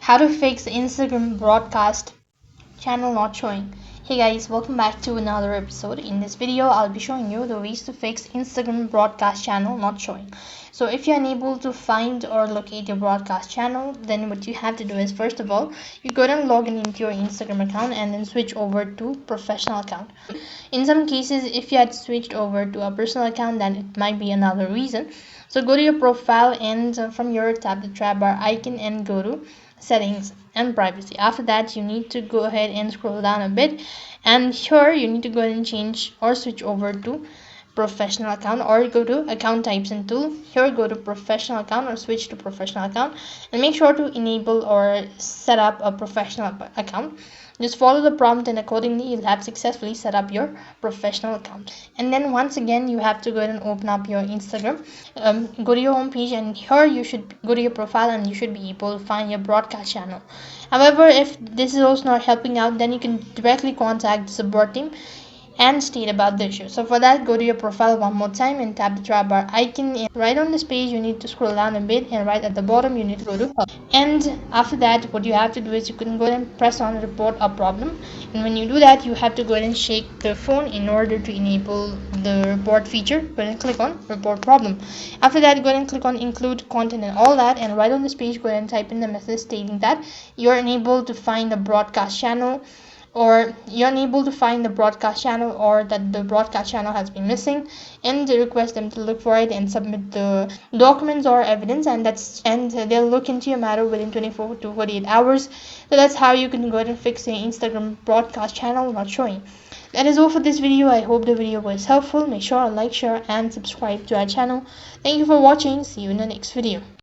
How to fix Instagram broadcast channel not showing. Hey guys, welcome back to another episode. In this video I'll be showing you the ways to fix Instagram broadcast channel not showing. So if you're unable to find or locate your broadcast channel, then what you have to do is, first of all, you go and log in into your Instagram account and then switch over to professional account. In some cases, if you had switched over to a personal account, then it might be another reason. So go to your profile and from your tap the tab bar icon and go to settings and privacy. After that, you need to go ahead and scroll down a bit, and here you need to go ahead and change or switch over to professional account, or go to account types and tool. Here go to professional account or switch to professional account, and make sure to enable or set up a professional account. Just follow the prompt and accordingly you'll have successfully set up your professional account. And then once again you have to go ahead and open up your Instagram. Go to your home page, and here you should go to your profile and you should be able to find your broadcast channel. However, if this is also not helping out, then you can directly contact the support team and state about the issue. So for that, go to your profile one more time and tap the tab bar icon, and right on this page you need to scroll down a bit, and right at the bottom you need to go to help. And after that, what you have to do is you can go ahead and press on report a problem, and when you do that you have to go ahead and shake the phone in order to enable the report feature. Go ahead and click on report problem. After that, go ahead and click on include content and all that, and right on this page go ahead and type in the message stating that you're unable to find the broadcast channel, or you're unable to find the broadcast channel, or that the broadcast channel has been missing, and request them to look for it and submit the documents or evidence, and they'll look into your matter within 24 to 48 hours. So that's how you can go ahead and fix your Instagram broadcast channel not showing. That is all for this video. I hope the video was helpful. Make sure to like, share and subscribe to our channel. Thank you for watching. See you in the next video.